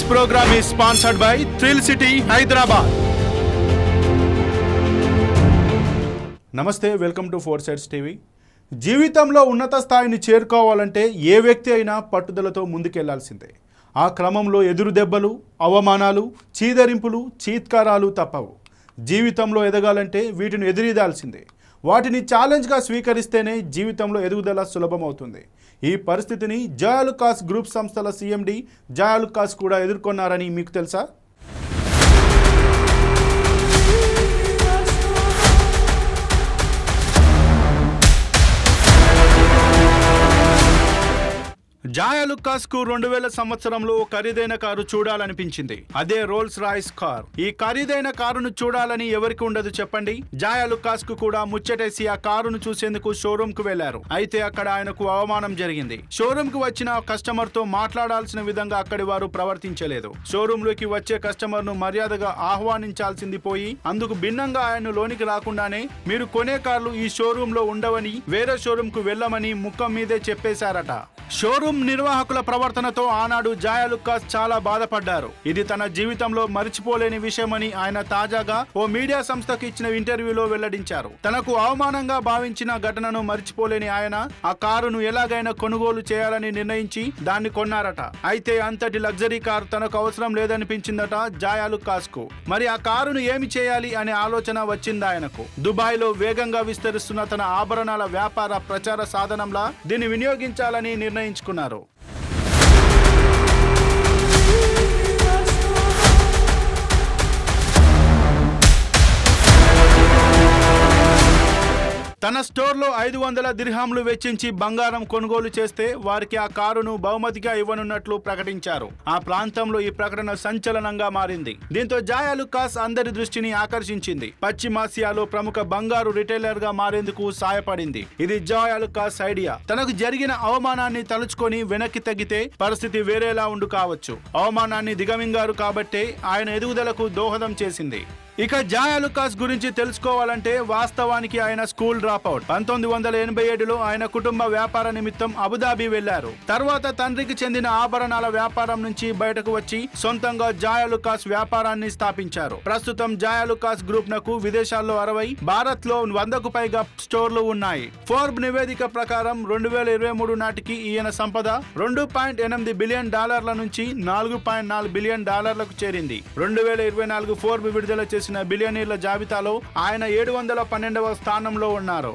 program is sponsored by Thrill City, Hyderabad. నమస్తే, welcome to four sides TV. జీవితంలో ఉన్నత స్థాయిని చేరుకోవాలంటే ఏ వ్యక్తి అయినా పట్టుదలతో ముందుకెళ్లాల్సిందే. ఆ క్రమంలో ఎదురు దెబ్బలు, అవమానాలు, చీదరింపులు, చీత్కారాలు తప్పవు. జీవితంలో ఎదగాలంటే వీటిని ఎదురీదాల్సిందే. వాటిని ఛాలెంజ్గా స్వీకరిస్తేనే జీవితంలో ఎదుగుదల సులభమవుతుంది. ఈ పరిస్థితిని జయాలుకాస్ గ్రూప్ సంస్థల CMD జయాలుకాస్ కూడా ఎదుర్కొన్నారని మీకు తెలుసా? జయాలుకాస్ కు 2000 సంవత్సరంలో ఖరీదైన కారు చూడాలనిపించింది. అదే రోల్స్ రాయ్స్ కార్. ఈ ఖరీదైన కారును చూడాలని ఎవరికి ఉండదు చెప్పండి. జయాలుకాస్ కు కూడా ముచ్చటేసి ఆ కారును చూసేందుకు షోరూమ్ కు వెళ్లారు. అయితే అక్కడ ఆయనకు అవమానం జరిగింది. షోరూమ్ కు వచ్చిన కస్టమర్ తో మాట్లాడాల్సిన విధంగా అక్కడి వారు ప్రవర్తించలేదు. షోరూమ్ లోకి వచ్చే కస్టమర్ ను మర్యాదగా ఆహ్వానించాల్సింది పోయి అందుకు భిన్నంగా ఆయన లోనికి రాకుండానే మీరు కొనే కార్లు ఈ షోరూమ్ లో ఉండవని, వేరే షోరూమ్ కు వెళ్ళమని ముఖం మీదే చెప్పేశారట. షోరూమ్ నిర్వాహకుల ప్రవర్తనతో ఆనాడు జయాలుకాస్ చాలా బాధపడ్డారు. ఇది తన జీవితంలో మరిచిపోలేని విషయమని ఆయన తాజాగా ఓ మీడియా సంస్థకు ఇచ్చిన ఇంటర్వ్యూలో వెల్లడించారు. తనకు అవమానంగా భావించిన ఘటనను మరిచిపోలేని ఆయన ఆ కారును ఎలాగైనా కొనుగోలు చేయాలని నిర్ణయించి దాన్ని కొన్నారట. అయితే అంతటి లగ్జరీ కారు తనకు అవసరం లేదనిపించిందట జయాలుకాస్ కు. మరి ఆ కారును ఏమి చేయాలి అనే ఆలోచన వచ్చింది ఆయనకు. దుబాయ్ లో వేగంగా విస్తరిస్తున్న తన ఆభరణాల వ్యాపార ప్రచార సాధనంలా దీన్ని వినియోగించాలని నిర్ణయించుకున్నారు. తన స్టోర్లో 500 దిర్హాంలు వెచ్చించి బంగారం కొనుగోలు చేస్తే వారికి ఆ కారును బహుమతిగా ఇవ్వనున్నట్లు ప్రకటించారు. ఆ ప్రాంతంలో ఈ ప్రకటన సంచలనంగా మారింది. దీంతో జయాలుకాస్ అందరి దృష్టిని ఆకర్షించింది. పశ్చిమాసియాలో ప్రముఖ బంగారు రిటైలర్ గా మారేందుకు సాయపడింది. ఇది జయాలుకాస్ ఐడియా. తనకు జరిగిన అవమానాన్ని తలుచుకొని వెనక్కి తగ్గితే పరిస్థితి వేరేలా ఉండు కావచ్చు. అవమానాన్ని దిగమింగారు కాబట్టే ఆయన ఎదుగుదలకు దోహదం చేసింది. ఇక జయాలుకాస్ గురించి తెలుసుకోవాలంటే వాస్తవానికి ఆయన స్కూల్ డ్రాప్ అవుట్. 1987లో ఆయన కుటుంబ వ్యాపార నిమిత్తం అబుదాబి వెళ్లారు. తర్వాత తండ్రికి చెందిన ఆభరణాల వ్యాపారం నుంచి బయటకు వచ్చి సొంతంగా జయాలుకాస్ వ్యాపారాన్ని స్థాపించారు. ప్రస్తుతం జయాలుకాస్ గ్రూప్ నకు విదేశాల్లో 60, భారత్ లో 100కు పైగా స్టోర్లు ఉన్నాయి. ఫోర్బ్ నివేదిక ప్రకారం 2023 నాటికి ఈయన సంపద $2.8 బిలియన్ నుంచి $4.4 బిలియన్ చేరింది. 2024 ఫోర్బ్ విడుదల చేసిన బిలియనీర్ల జాబితాలో ఆయన 712వ స్థానంలో ఉన్నారు.